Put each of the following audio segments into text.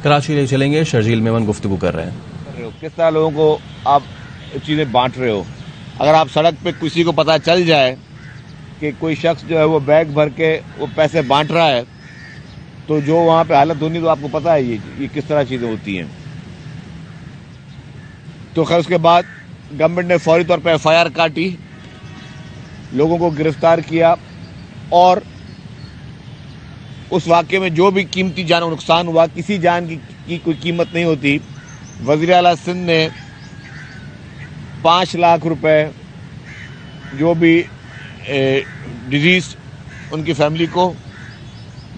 कराची ले चलेंगे, शर्जील मेमन गुफ्तगू कर रहे हैं। किस तरह लोगों को आप चीज़ें बांट रहे हो? अगर आप सड़क पे किसी को पता चल जाए कि कोई शख्स जो है वो बैग भर के वो पैसे बांट रहा है, तो जो वहाँ पे हालत होनी, तो आपको पता है ये किस तरह चीज़ें होती हैं। तो खैर उसके बाद गवर्नमेंट ने फौरी तौर पर FIR काटी, लोगों को गिरफ्तार किया और उस वाक़े में जो भी कीमती जान को नुकसान हुआ, किसी जान की कोई कीमत नहीं होती। वज़ीर आला सिंध ने 5 लाख रुपए जो भी डिजीज उनकी फैमिली को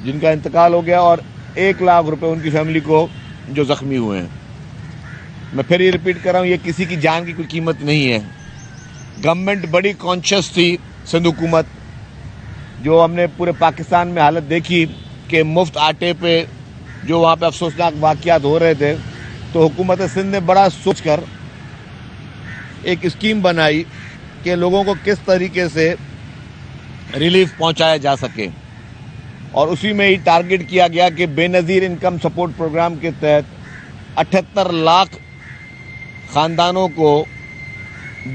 जिनका इंतकाल हो गया, और 1 लाख रुपए उनकी फैमिली को जो ज़ख्मी हुए हैं। मैं फिर ये रिपीट कर रहा हूँ, ये किसी की जान की कोई कीमत नहीं है। गवर्नमेंट बड़ी कॉन्शियस थी, सिंध हुकूमत, जो हमने पूरे पाकिस्तान में हालत देखी कि मुफ्त आटे पे जो वहाँ पे अफसोसनाक वाक़यात हो रहे थे, तो हुकूमत सिंध ने बड़ा सोच कर एक स्कीम बनाई कि लोगों को किस तरीके से रिलीफ पहुँचाया जा सके, और उसी में ही टारगेट किया गया कि बेनज़ीर इनकम सपोर्ट प्रोग्राम के तहत 78 लाख ख़ानदानों को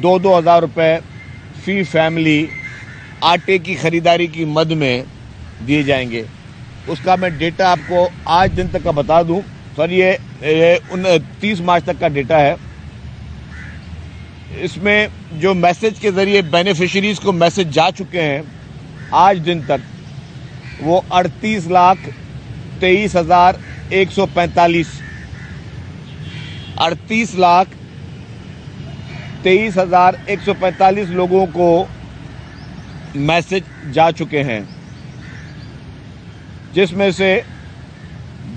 2-2 हज़ार रुपये फ़ी फैमिली आटे की ख़रीदारी की मद में दिए जाएंगे। उसका मैं डेटा आपको आज दिन तक का बता दूं। सर ये 30 मार्च तक का डेटा है। इसमें जो मैसेज के ज़रिए बेनिफिशरीज़ को मैसेज जा चुके हैं आज दिन तक, वो 38,23,145 38,23,145 लोगों को मैसेज जा चुके हैं, जिसमें से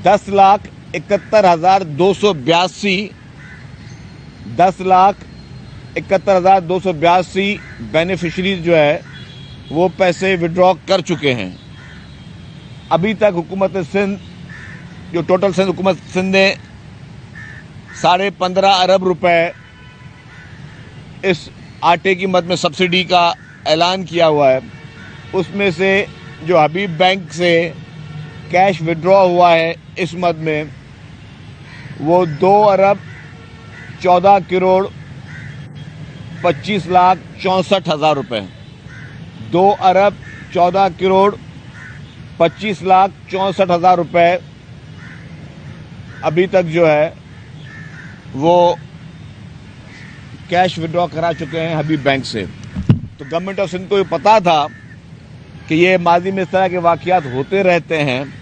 10,71,282 बेनिफिशरीज जो है वो पैसे विड्रॉ कर चुके हैं। अभी तक हुकूमत सिंध, जो टोटल सिंध हुकूमत सिंध ने 15.5 अरब रुपए इस आटे की मद में सब्सिडी का ऐलान किया हुआ है। उसमें से जो हबीब बैंक से कैश विड्रॉ हुआ है इस मद में, वो 2,14,25,64,000 रुपये, 2,14,25,64,000 रुपये अभी तक जो है वो कैश विड्रॉ करा चुके हैं हबीब बैंक से। तो गवर्नमेंट ऑफ सिंध को ये पता था कि ये माजी में इस तरह के वाक़यात होते रहते हैं,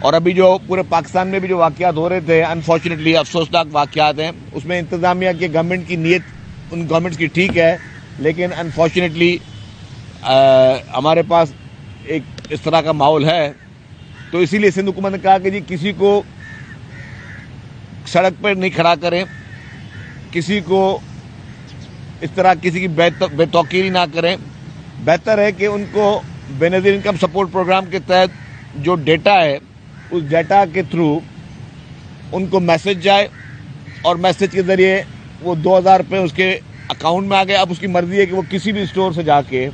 और अभी जो पूरे पाकिस्तान में भी जो वाक़यात हो रहे थे, अनफॉर्चुनेटली अफसोसनाक वाक़यात हैं, उसमें इंतज़ामिया की, गवर्नमेंट की नीयत उन गवर्नमेंट्स की ठीक है, लेकिन अनफॉर्चुनेटली हमारे पास एक इस तरह का माहौल है। तो इसीलिए सिंध हुकूमत ने कहा कि जी किसी को सड़क पर नहीं खड़ा करें, किसी को इस तरह किसी की बेतौकीरी ना करें। बेहतर है कि उनको बेनज़ीर इनकम सपोर्ट प्रोग्राम के तहत जो डेटा है, उस डेटा के थ्रू उनको मैसेज जाए, और मैसेज के ज़रिए वो 2,000 रुपये उसके अकाउंट में आ गए। अब उसकी मर्ज़ी है कि वो किसी भी स्टोर से जाके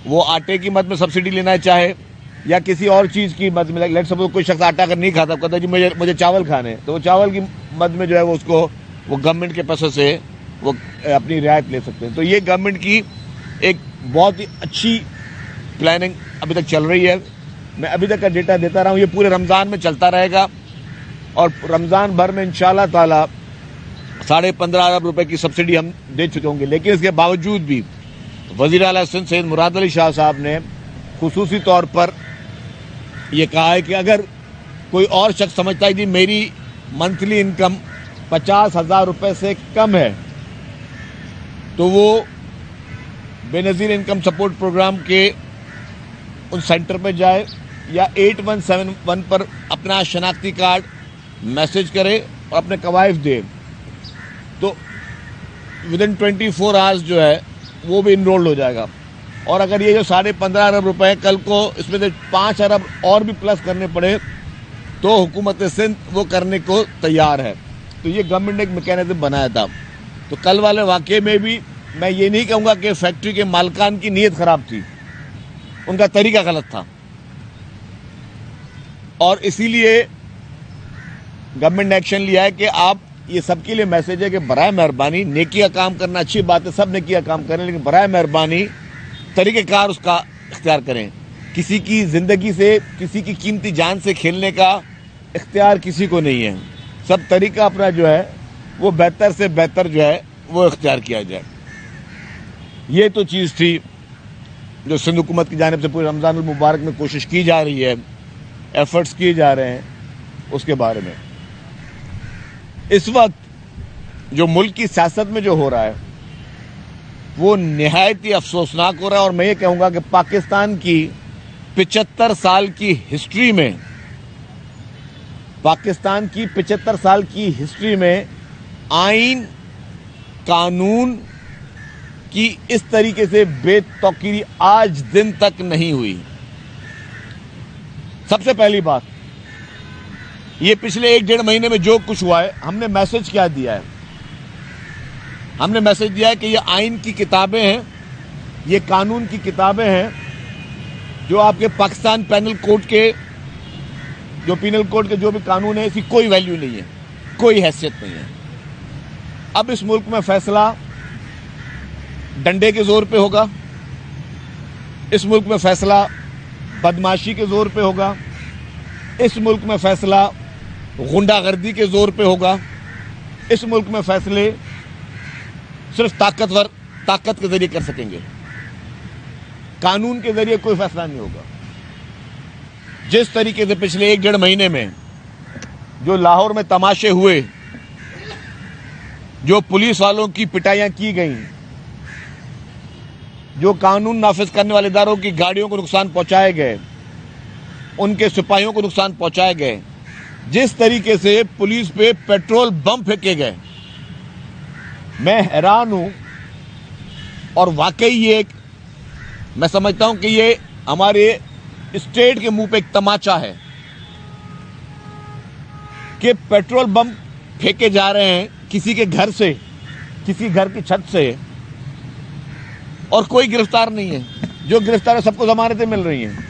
वो आटे की मद में सब्सिडी लेना चाहे या किसी और चीज़ की मद में। लेट्स सपोज कोई शख्स आटा अगर नहीं खाता, कहता है जी मुझे चावल खाने, तो वो चावल की मद में जो है वो उसको वो गवर्नमेंट के पैसे से वो अपनी रियायत ले सकते हैं। तो ये गवर्नमेंट की एक बहुत ही अच्छी प्लानिंग अभी तक चल रही है। मैं अभी तक का डेटा देता रहा हूँ, ये पूरे रमज़ान में चलता रहेगा, और रमज़ान भर में इंशाअल्लाह ताला 15.5 अरब रुपए की सब्सिडी हम दे चुके होंगे। लेकिन इसके बावजूद भी वज़ीर आला सिंध सैयद मुराद अली शाह साहब ने खुसूसी तौर पर यह कहा है कि अगर कोई और शख्स समझता है कि मेरी मंथली इनकम 50,000 रुपये से कम है, तो वो बेनज़ीर इनकम सपोर्ट प्रोग्राम के उन सेंटर पर जाए या 8171 पर अपना शनाख्ती कार्ड मैसेज करे और अपने कवायफ दे, तो विदिन 24 आवर्स जो है वो भी इनरोल्ड हो जाएगा। और अगर ये जो 15.5 अरब रुपए कल को इसमें से 5 अरब और भी प्लस करने पड़े, तो हुकूमत सिंध वो करने को तैयार है। तो ये गवर्नमेंट ने एक मैकेनिज्म बनाया था। तो कल वाले वाक़े में भी मैं ये नहीं कहूँगा कि फैक्ट्री के मालिकान की नीयत ख़राब थी, उनका तरीका गलत था, और इसीलिए गवर्नमेंट ने एक्शन लिया है कि आप, ये सबके लिए मैसेज है कि बराए मेहरबानी नेकी का काम करना अच्छी बात है, सब नेकी का काम करें, लेकिन बराए मेहरबानी तरीक़ेकार उसका इख्तियार करें। किसी की ज़िंदगी से, किसी की कीमती जान से खेलने का इख्तियार किसी को नहीं है। सब तरीका अपना जो है वो बेहतर से बेहतर जो है वो इख्तियार किया जाए। ये तो चीज़ थी जो सिंध हुकूमत की जानिब से पूरे रमज़ानुल मुबारक में कोशिश की जा रही है, एफर्ट्स किए जा रहे हैं, उसके बारे में। इस वक्त जो मुल्क की सियासत में जो हो रहा है वो निहायत ही अफसोसनाक हो रहा है। और मैं ये कहूँगा कि पाकिस्तान की 75 साल की हिस्ट्री में, पाकिस्तान की 75 साल की हिस्ट्री में आइन कानून की इस तरीके से बेतौकीरी आज दिन तक नहीं हुई। सबसे पहली बात, ये पिछले 1-1.5 महीने में जो कुछ हुआ है, हमने मैसेज क्या दिया है? हमने मैसेज दिया है कि ये आइन की किताबें हैं, ये कानून की किताबें हैं, जो आपके पाकिस्तान पेनल कोड के, जो पीनल कोड के जो भी कानून है, इसकी कोई वैल्यू नहीं है, कोई हैसियत नहीं है। अब इस मुल्क में फैसला डंडे के जोर पे होगा, इस मुल्क में फैसला बदमाशी के जोर पे होगा, इस मुल्क में फैसला गुंडागर्दी के जोर पे होगा, इस मुल्क में फैसले सिर्फ ताकत के जरिए कर सकेंगे, कानून के जरिए कोई फैसला नहीं होगा। जिस तरीके से पिछले 1-1.5 महीने में जो लाहौर में तमाशे हुए, जो पुलिस वालों की पिटाइयां की गई, जो कानून नाफिज करने वाले इदारों की गाड़ियों को नुकसान पहुंचाए गए, उनके सिपाहियों को नुकसान पहुंचाए गए, जिस तरीके से पुलिस पे पेट्रोल बम फेंके गए, मैं हैरान हूं। और वाकई ये मैं समझता हूं कि ये हमारे स्टेट के मुंह पे एक तमाचा है कि पेट्रोल बम फेंके जा रहे हैं किसी के घर से, किसी घर की छत से, और कोई गिरफ्तार नहीं है। जो गिरफ्तार है सबको जमानतें मिल रही हैं।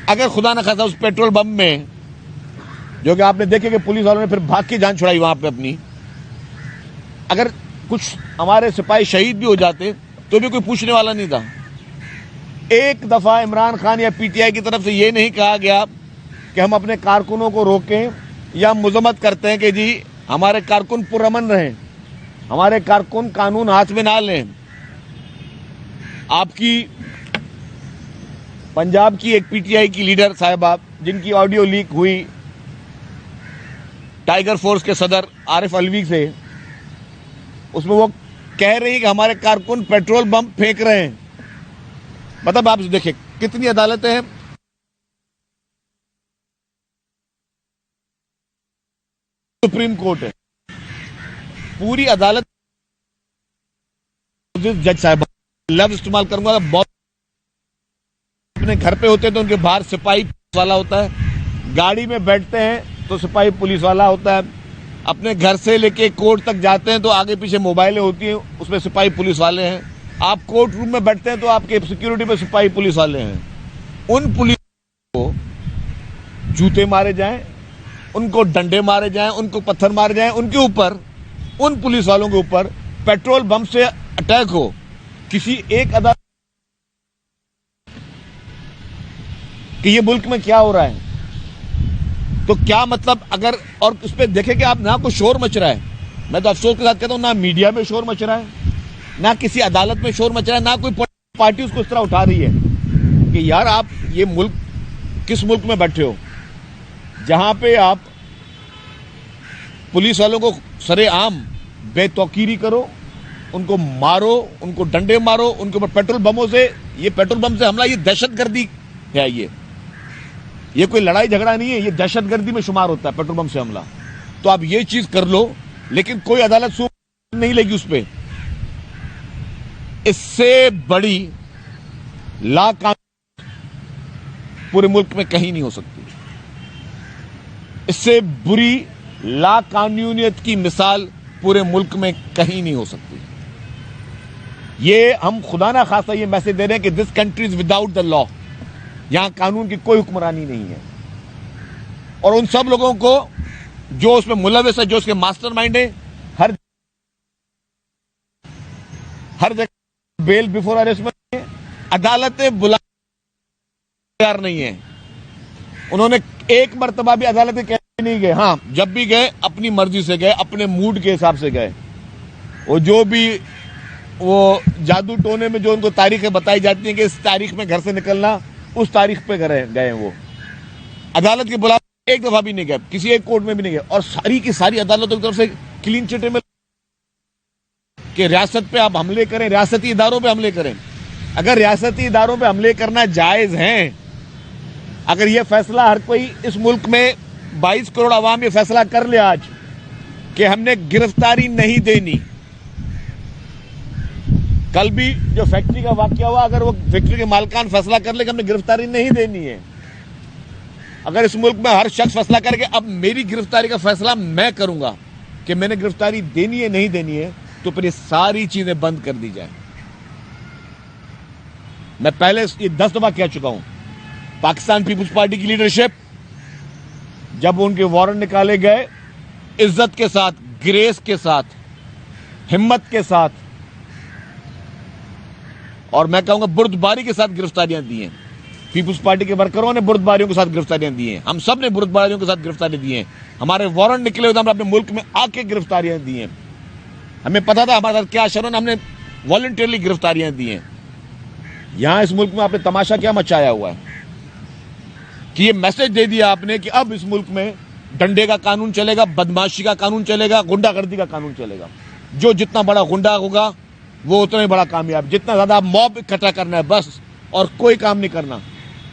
अगर खुदा न खासा उस पेट्रोल बम में, जो कि आपने देखे कि पुलिस वालों ने फिर भाग के जान छुड़ाई वहां पे अपनी, अगर कुछ हमारे सिपाही शहीद भी हो जाते तो भी कोई पूछने वाला नहीं था। एक दफा इमरान खान या पीटीआई की तरफ से ये नहीं कहा गया कि हम अपने कारकुनों को रोकें या मजम्मत करते हैं कि जी हमारे कारकुन पुरअमन रहें, हमारे कारकुन कानून हाथ में ना लें। आपकी पंजाब की एक पीटीआई की लीडर साहिबा, जिनकी ऑडियो लीक हुई टाइगर फोर्स के सदर आरिफ अलवी से, उसमें वो कह रही है कि हमारे कारकुन पेट्रोल बम फेंक रहे हैं। मतलब आप देखिए कितनी अदालतें हैं। सुप्रीम कोर्ट है, पूरी अदालत, जज साहब लफ्ज इस्तेमाल करूंगा, बहुत अपने घर पे होते हैं तो उनके बाहर सिपाही वाला होता है, गाड़ी में बैठते हैं तो सिपाही पुलिस वाला होता है, अपने घर से लेके कोर्ट तक जाते हैं तो आगे पीछे मोबाइलें होती हैं, उसमें सिपाही पुलिस वाले हैं। आप कोर्ट रूम में बैठते हैं तो आपके सिक्योरिटी पे सिपाही पुलिस वाले हैं। उन पुलिस को जूते मारे जाएं, उनको डंडे मारे जाएं, उनको पत्थर मारे जाएं, उनके ऊपर, उन पुलिस वालों के ऊपर पेट्रोल बम से अटैक हो, किसी एक अदालत कि ये मुल्क में क्या हो रहा है। तो क्या मतलब, अगर और उस पर देखें कि आप ना कोई शोर मच रहा है, मैं तो अफसोस के साथ कहता हूं, ना मीडिया में शोर मच रहा है, ना किसी अदालत में शोर मच रहा है, ना कोई पार्टी उसको इस तरह उठा रही है कि यार आप ये मुल्क, किस मुल्क में बैठे हो जहां पे आप पुलिस वालों को सरेआम बेतौकीरी करो, उनको मारो, उनको डंडे मारो, उनके ऊपर पेट्रोल बमों से, ये पेट्रोल बम से हमला, ये दहशतगर्दी है। ये कोई लड़ाई झगड़ा नहीं है, ये दहशतगर्दी में शुमार होता है पेट्रोल बम से हमला। तो आप ये चीज कर लो, लेकिन कोई अदालत सूख नहीं लेगी उस पर। इससे बड़ी लाकानून पूरे मुल्क में कहीं नहीं हो सकती। इससे बुरी लाकानूनियत की मिसाल पूरे मुल्क में कहीं नहीं हो सकती। ये हम खुदा ना खासा ये मैसेज दे रहे हैं कि this country is without the law, यहां कानून की कोई हुक्मरानी नहीं है। और उन सब लोगों को जो उसमें मुलविस है, जो उसके मास्टरमाइंड है, हर जगह बेल बिफोर अरेस्ट में है। अदालतें बुला तैयार नहीं है। उन्होंने एक मर्तबा भी अदालत के कहने नहीं गए। हाँ, जब भी गए अपनी मर्जी से गए, अपने मूड के हिसाब से गए। वो जो भी वो जादू टोने में जो उनको तारीखें बताई जाती हैं कि इस तारीख में घर से निकलना, उस तारीख पे गए वो। अदालत के बुलावे एक दफा भी नहीं गए, किसी एक कोर्ट में भी नहीं गए। और सारी की सारी अदालतों की तरफ से क्लीन चिट में कि रियासत पे आप हमले करें, रियासती इदारों पे हमले करें। अगर रियासती इदारों पे हमले करना जायज है, अगर ये फैसला हर कोई इस मुल्क में 22 करोड़ आवाम ये फैसला कर ले आज कि हमने गिरफ्तारी नहीं देनी। कल भी जो फैक्ट्री का वाकया हुआ, अगर वो फैक्ट्री के मालिकान फैसला कर ले कि हमने गिरफ्तारी नहीं देनी है, अगर इस मुल्क में हर शख्स फैसला करके अब मेरी गिरफ्तारी का फैसला मैं करूंगा कि मैंने गिरफ्तारी देनी है नहीं देनी है, तो फिर ये सारी चीजें बंद कर दी जाए। मैं पहले ये 10 दफा कह चुका हूं, पाकिस्तान पीपुल्स पार्टी की लीडरशिप जब उनके वारंट निकाले गए, इज्जत के साथ, ग्रेस के साथ, हिम्मत के साथ और मैं कहूंगा बुर्दबारी के साथ गिरफ्तारियां दी हैं। पीपुल्स पार्टी के वर्करों ने बुर्दबारियों के साथ गिरफ्तारियां दी हैं। हम सब ने बुर्दबारियों के साथ गिरफ्तारियां दी हैं। हमारे वारंट निकले हुए, हमने अपने मुल्क में आके गिरफ्तारियां दी हैं। हमें पता था हमारे साथ क्या शर, हमने वॉलंटियरली गिरफ्तारियां दी हैं। यहां इस मुल्क में आपने तमाशा क्या मचाया हुआ है कि ये मैसेज दे दिया आपने कि अब इस मुल्क में डंडे का कानून चलेगा, बदमाशी का कानून चलेगा, गुंडागर्दी का कानून चलेगा। जो जितना बड़ा गुंडा होगा वो उतना ही बड़ा कामयाब। जितना ज्यादा मॉब इकट्ठा करना है बस, और कोई काम नहीं करना।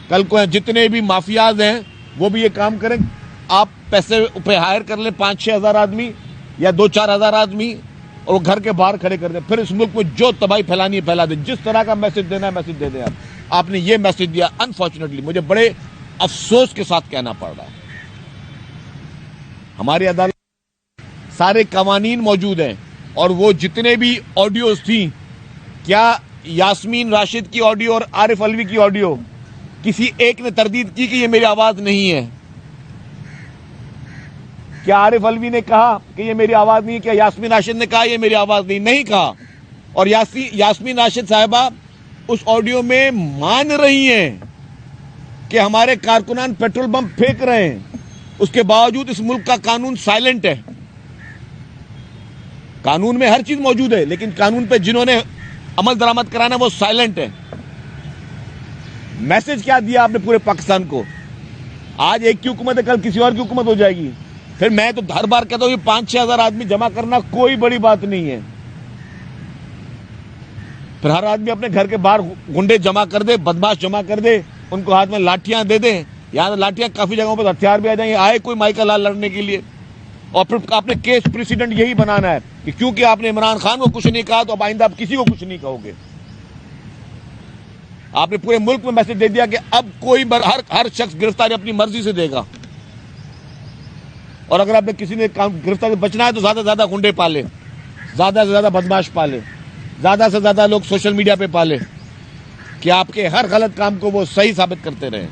कल को जितने भी माफियाज हैं वो भी ये काम करें। आप पैसे पे हायर कर लें 5-6 हजार आदमी या 2-4 हजार आदमी और वो घर के बाहर खड़े कर दें, फिर इस मुल्क में जो तबाही फैलानी है फैला दें। जिस तरह का मैसेज देना है मैसेज दे दें। आपने ये मैसेज दिया, अनफॉर्चुनेटली मुझे बड़े अफसोस के साथ कहना पड़ रहा है। हमारी अदालत सारे कवानीन मौजूद हैं और वो जितने भी ऑडियोज थी, क्या यास्मीन राशिद की ऑडियो और आरिफ अलवी की ऑडियो किसी एक ने तरदीद की कि ये मेरी आवाज नहीं है? क्या आरिफ अलवी ने कहा कि ये मेरी आवाज नहीं है? क्या यास्मीन राशिद ने कहा ये मेरी आवाज नहीं कहा? और यास्मीन राशिद साहिबा उस ऑडियो में मान रही हैं कि हमारे कारकुनान पेट्रोल बम फेंक रहे हैं, उसके बावजूद इस मुल्क का कानून साइलेंट है। कानून में हर चीज मौजूद है, लेकिन कानून पे जिन्होंने अमल दरामद कराना वो साइलेंट है। मैसेज क्या दिया आपने पूरे पाकिस्तान को? आज एक की हुकूमत है, कल किसी और की हुकूमत हो जाएगी। फिर मैं तो हर बार कहता हूं, ये 5-6 हजार आदमी जमा करना कोई बड़ी बात नहीं है। फिर हर आदमी अपने घर के बाहर गुंडे जमा कर दे, बदमाश जमा कर दे, उनको हाथ में लाठियां दे दे। यहां तो लाठियां काफी जगहों पर हथियार भी आ जाएंगे। आए कोई माइकल लाल लड़ने के लिए, और फिर आपने केस प्रेसिडेंट यही बनाना है कि क्योंकि आपने इमरान खान को कुछ नहीं कहा तो अब आइंदा आप किसी को कुछ नहीं कहोगे। आपने पूरे मुल्क में मैसेज दे दिया कि अब कोई हर शख्स गिरफ्तारी अपनी मर्जी से देगा, और अगर आपने किसी ने गिरफ्तारी बचना है तो ज्यादा से ज्यादा गुंडे पाले, ज्यादा से ज्यादा बदमाश पाले, ज्यादा से ज्यादा लोग सोशल मीडिया पे पाले कि आपके हर गलत काम को वो सही साबित करते रहे।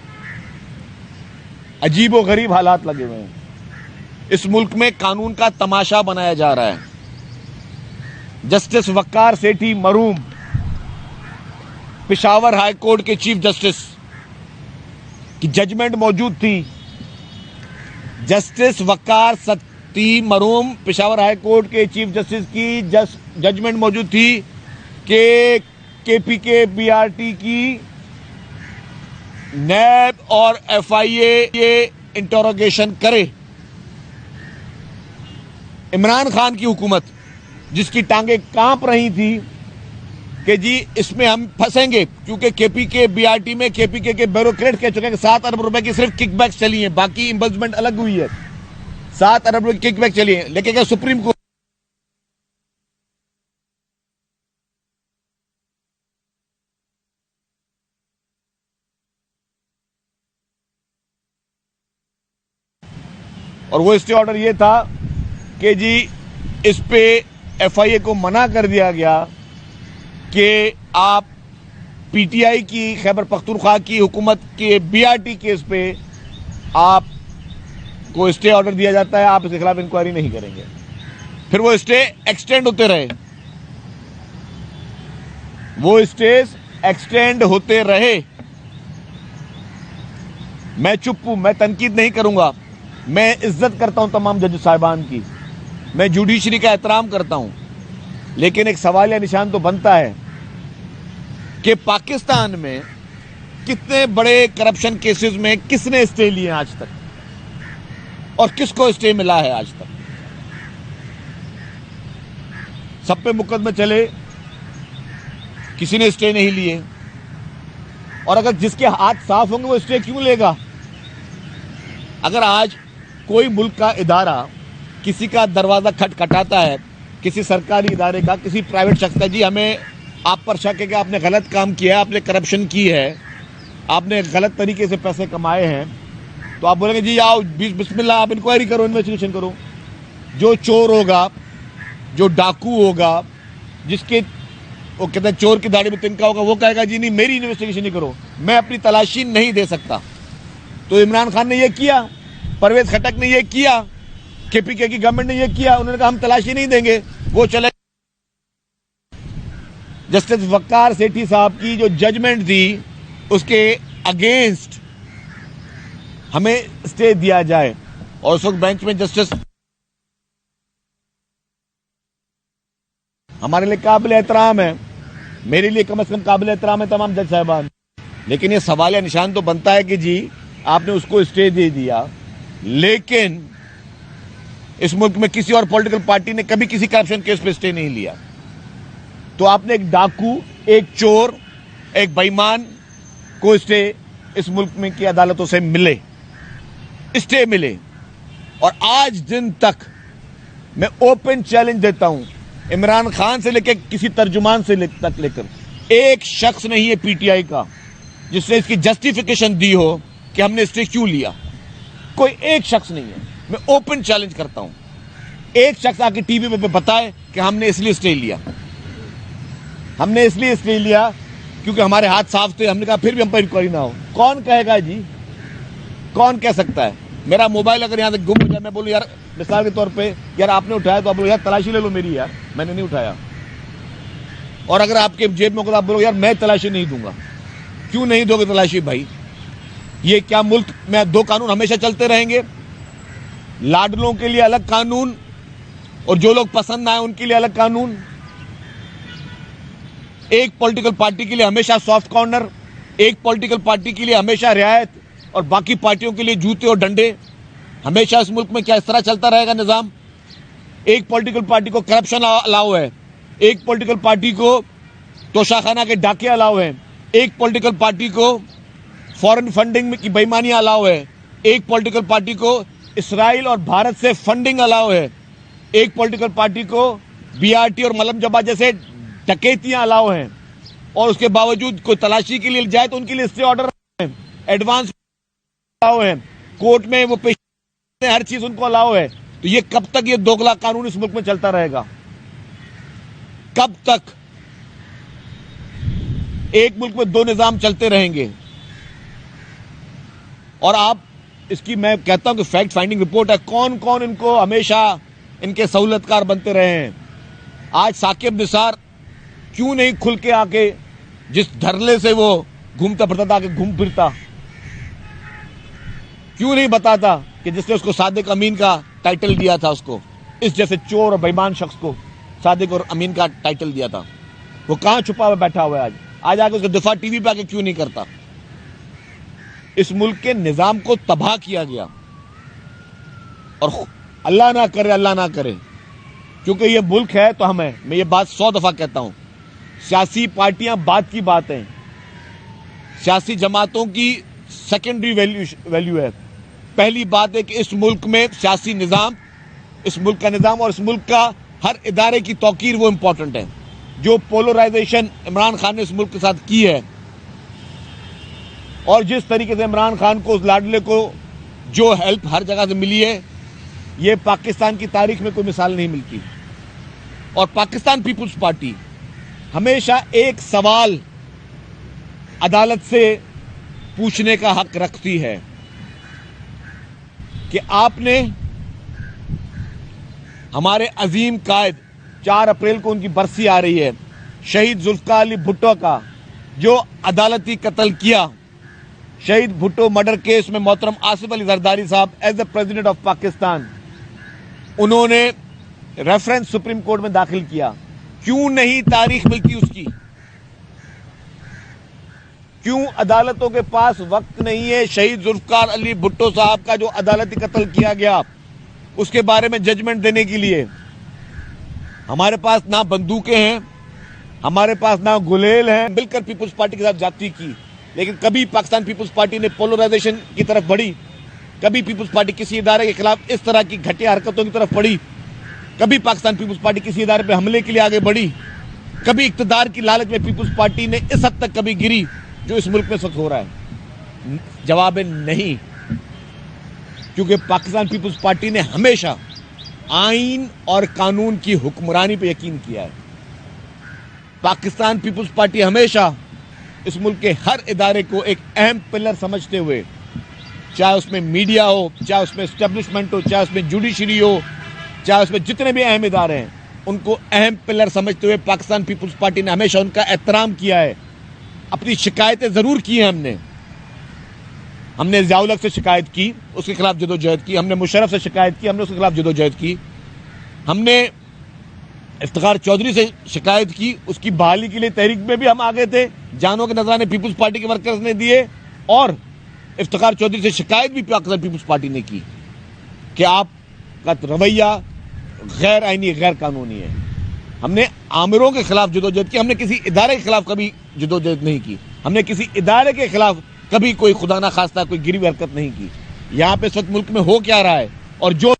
अजीबो गरीब हालात लगे हुए हैं। इस मुल्क में कानून का तमाशा बनाया जा रहा है। जस्टिस वक्कार सेठी मरूम, पेशावर हाई कोर्ट के चीफ जस्टिस की जजमेंट मौजूद थी। जस्टिस वक्कार सेठी मरूम, पेशावर हाई कोर्ट के चीफ जस्टिस की जजमेंट मौजूद थी कि केपीके बीआरटी की नैब और एफआईए ये इंटरोगेशन करे। इमरान खान की हुकूमत जिसकी टांगे कांप रही थी कि जी इसमें हम फंसेंगे, क्योंकि केपीके बीआरटी में केपीके के ब्यूरोक्रेट कह चुके हैं कि 7 अरब रुपए की सिर्फ किकबैक चली है, बाकी इन्वेस्टमेंट अलग हुई है। 7 अरब रुपए की किकबैक चली है, लेकिन क्या सुप्रीम कोर्ट और वो स्टे ऑर्डर ये था कि जी इस पे एफआईए को मना कर दिया गया कि आप पीटीआई की खैबर पख्तूनख्वा की हुकूमत के बीआरटी केस पे आप को स्टे ऑर्डर दिया जाता है, आप इसके खिलाफ इंक्वायरी नहीं करेंगे। फिर वो स्टे एक्सटेंड होते रहे, वो स्टेज एक्सटेंड होते रहे। मैं चुप हूं, मैं तनकीद नहीं करूंगा। मैं इज्जत करता हूं तमाम जज साहिबान की, मैं जुडिशरी का एहतराम करता हूं, लेकिन एक सवाल या निशान तो बनता है कि पाकिस्तान में कितने बड़े करप्शन केसेस में किसने स्टे लिए आज तक और किसको स्टे मिला है आज तक। सब पे मुकदमे चले, किसी ने स्टे नहीं लिए। और अगर जिसके हाथ साफ होंगे वो स्टे क्यों लेगा? अगर आज कोई मुल्क का इदारा किसी का दरवाजा खटखटाता है, किसी सरकारी इदारे का, किसी प्राइवेट शख्स का, जी हमें आप पर शक है कि आपने गलत काम किया है, आपने करप्शन की है, आपने गलत तरीके से पैसे कमाए हैं, तो आप बोलेंगे जी आओ बिस्मिल्लाह, आप इंक्वायरी करो, इन्वेस्टिगेशन करो। जो चोर होगा, जो डाकू होगा, जिसके वो कहते हैं चोर की दाढ़ी में तिनका होगा, वो कहेगा जी नहीं मेरी इन्वेस्टिगेशन नहीं करो, मैं अपनी तलाशी नहीं दे सकता। तो इमरान खान ने ये किया, परवेज खटक ने ये किया, केपीके की गवर्नमेंट ने ये किया। उन्होंने कहा हम तलाशी नहीं देंगे, वो चले। जस्टिस वक्कार सेठी साहब की जो जजमेंट थी उसके अगेंस्ट हमें स्टे दिया जाए, और उस वक्त बेंच में जस्टिस हमारे लिए काबिल एहतराम है, मेरे लिए कम से कम काबिल एहतराम है तमाम जज साहबान। लेकिन ये सवाल या निशान तो बनता है कि जी आपने उसको स्टे दे दिया, लेकिन इस मुल्क में किसी और पॉलिटिकल पार्टी ने कभी किसी करप्शन केस पे स्टे नहीं लिया। तो आपने एक डाकू, एक चोर, एक बेईमान को स्टे इस मुल्क में की अदालतों से मिले, स्टे मिले। और आज दिन तक मैं ओपन चैलेंज देता हूं, इमरान खान से लेकर किसी तर्जुमान से तक लेकर एक शख्स नहीं है पीटीआई का जिसने इसकी जस्टिफिकेशन दी हो कि हमने स्टे क्यों लिया। कोई एक शख्स नहीं है। मैं ओपन चैलेंज करता हूं, एक शख्स आके टीवी पे बताए कि हमने इसलिए स्टे लिया, हमने इसलिए स्टे लिया क्योंकि हमारे हाथ साफ थे। हमने कहा फिर भी हम पर इंक्वायरी ना हो। कौन कहेगा जी? कौन कह सकता है? मेरा मोबाइल अगर यहां से गुम हो जाए, मैं बोलूं यार मिसाल के तौर पे यार आपने उठाया, तो आप बोलो यार तलाशी ले लो मेरी, यार मैंने नहीं उठाया। और अगर आपके जेब में, आप बोलो यार मैं तलाशी नहीं दूंगा। क्यों नहीं दोगे तलाशी भाई? ये क्या मुल्क में दो कानून हमेशा चलते रहेंगे? लाडलों के लिए अलग कानून और जो लोग पसंद आए उनके लिए अलग कानून। एक पॉलिटिकल पार्टी के लिए हमेशा सॉफ्ट कॉर्नर, एक पॉलिटिकल पार्टी के लिए हमेशा रियायत और बाकी पार्टियों के लिए जूते और डंडे। हमेशा इस मुल्क में क्या इस तरह चलता रहेगा निजाम? एक पॉलिटिकल पार्टी को करप्शन अलाउ है, एक पॉलिटिकल पार्टी को तोशाखाना के डाके अलाउ है, एक पॉलिटिकल पार्टी को फॉरेन फंडिंग की बेईमानी अलाउ है, एक पॉलिटिकल पार्टी को इसराइल और भारत से फंडिंग अलाउ है, एक पॉलिटिकल पार्टी को बीआरटी और मलम जबा जैसे डकैतियां अलाउ हैं। और उसके बावजूद कोई तलाशी के लिए जाए तो उनके लिए स्टे ऑर्डर है, एडवांस अलाउ है, कोर्ट में वो पेश, हर चीज उनको अलाउ है। तो ये कब तक ये दोगला कानून इस मुल्क में चलता रहेगा? कब तक एक मुल्क में दो निजाम चलते रहेंगे? और आप इसकी, मैं कहता हूं कि फैक्ट फाइंडिंग रिपोर्ट है, कौन कौन इनको हमेशा इनके सहूलतकार बनते रहे हैं। आज साकिब निसार क्यों नहीं खुल के आके, जिस धरले से वो घूमता फिरता था, आके घूम फिरता, क्यों नहीं बताता कि जिसने उसको सादिक अमीन का टाइटल दिया था, उसको, इस जैसे चोर और बेईमान शख्स को सादिक और अमीन का टाइटल दिया था, वो कहां छुपा हुआ बैठा हुआ है? आज आके उसका दिफा टीवी पे आके क्यों नहीं करता? इस मुल्क के निजाम को तबाह किया गया। और अल्लाह ना करे, अल्लाह ना करे, क्योंकि ये मुल्क है तो हम हैं। मैं ये बात 100 दफा कहता हूं। सियासी पार्टियां बात की बात हैं, सियासी जमातों की सेकेंडरी वैल्यू है। पहली बात है कि इस मुल्क में सियासी निजाम, इस मुल्क का निजाम और इस मुल्क का हर इदारे की तौकीर, वो इंपॉर्टेंट है। जो पोलराइजेशन इमरान खान ने इस मुल्क के साथ की है, और जिस तरीके से इमरान खान को, उस लाडले को जो हेल्प हर जगह से मिली है, ये पाकिस्तान की तारीख में कोई मिसाल नहीं मिलती। और पाकिस्तान पीपुल्स पार्टी हमेशा एक सवाल अदालत से पूछने का हक रखती है कि आपने हमारे अजीम कायद 4 अप्रैल को उनकी बरसी आ रही है, शहीद जुल्फकार अली भुट्टो का जो अदालती कत्ल किया। शहीद भुट्टो मर्डर केस में मोहतरम आसिफ अली जरदारी साहब as the president of Pakistan उन्होंने रेफरेंस सुप्रीम कोर्ट में दाखिल किया। क्यों नहीं तारीख मिलती उसकी? क्यों अदालतों के पास वक्त नहीं है शहीद जुल्फकार अली भुट्टो साहब का जो अदालती कत्ल किया गया उसके बारे में जजमेंट देने के लिए? हमारे पास ना बंदूकें हैं, हमारे पास ना गुलेल हैं। मिलकर पीपुल्स पार्टी के साथ जाती की, लेकिन कभी पाकिस्तान पीपुल्स पार्टी ने पोलराइजेशन की तरफ बढ़ी, कभी पीपुल्स पार्टी किसी इदारे के खिलाफ इस तरह की घटिया हरकतों की तरफ बढ़ी, कभी पाकिस्तान पीपुल्स पार्टी किसी इदारे पर हमले के लिए आगे बढ़ी, कभी इक्तदार की लालच में पीपुल्स पार्टी ने इस हद तक कभी गिरी जो इस मुल्क में इस वक्त हो रहा है? जवाब है नहीं, क्योंकि पाकिस्तान पीपुल्स पार्टी ने हमेशा आइन और कानून की हुक्मरानी पर यकीन किया है। पाकिस्तान पीपुल्स पार्टी हमेशा इस मुल्क के हर इदारे को एक अहम पिलर समझते हुए, चाहे उसमें मीडिया हो, चाहे उसमें एस्टेब्लिशमेंट हो, चाहे उसमें जुडिशरी हो, चाहे उसमें जितने भी अहम इदारे हैं, उनको अहम पिलर समझते हुए पाकिस्तान पीपुल्स पार्टी ने हमेशा उनका एहतराम किया है। अपनी शिकायतें जरूर की हैं, हमने ज़ियाउल हक से शिकायत की, उसके खिलाफ जदोजहद की, हमने मुशर्रफ से शिकायत की, हमने उसके खिलाफ जदोजहद की, हमने इफ्तिखार चौधरी से शिकायत की, उसकी बहाली के लिए तहरीक में भी हम आगे थे, जानों के नजराने पीपुल्स पार्टी के वर्कर्स ने दिए, और इफ्तिखार चौधरी से शिकायत भी पाकिस्तान पीपुल्स पार्टी ने की कि आपका रवैया गैर आईनी, गैर कानूनी है। हमने आमिरों के खिलाफ जदोजहद की, हमने किसी इदारे के खिलाफ कभी जदोजहद नहीं की, हमने किसी इदारे के खिलाफ कभी कोई खुदा ना खास्ता कोई गिरी हरकत नहीं की। यहां पे इस वक्त मुल्क में हो क्या रहा है और जो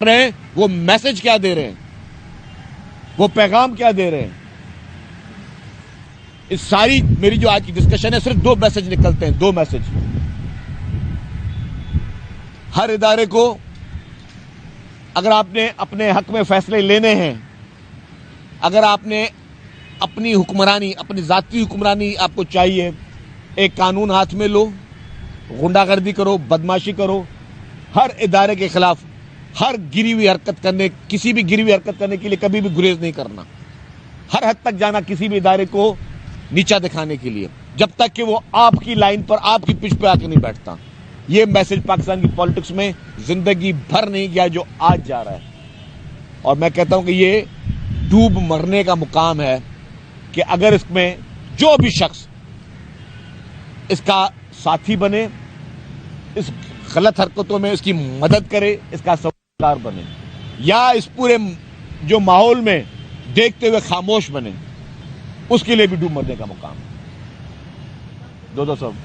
रहे हैं वो मैसेज क्या दे रहे हैं, वो पैगाम क्या दे रहे हैं? इस सारी मेरी जो आज की डिस्कशन है, सिर्फ 2 मैसेज निकलते हैं, 2 मैसेज। हर इदारे को अगर आपने अपने हक में फैसले लेने हैं, अगर आपने अपनी हुक्मरानी, अपनी जाती हुक्मरानी आपको चाहिए, एक कानून हाथ में लो, गुंडागर्दी करो, बदमाशी करो, हर इदारे के खिलाफ हर गिरी हुई हरकत करने, किसी भी गिरी हुई हरकत करने के लिए कभी भी गुरेज नहीं करना, हर हद तक जाना किसी भी इदारे को नीचा दिखाने के लिए, जब तक कि वो आपकी लाइन पर, आपकी पिच पे आके नहीं बैठता। ये मैसेज पाकिस्तान की पॉलिटिक्स में जिंदगी भर नहीं गया जो आज जा रहा है, और मैं कहता हूं कि ये डूब मरने का मुकाम है कि अगर इसमें जो भी शख्स इसका साथी बने, इस गलत हरकतों में इसकी मदद करे, इसका सौदागर बने, या इस पूरे जो माहौल में देखते हुए खामोश बने, उसके लिए भी डूब मरने का मुकाम है। दो साहब।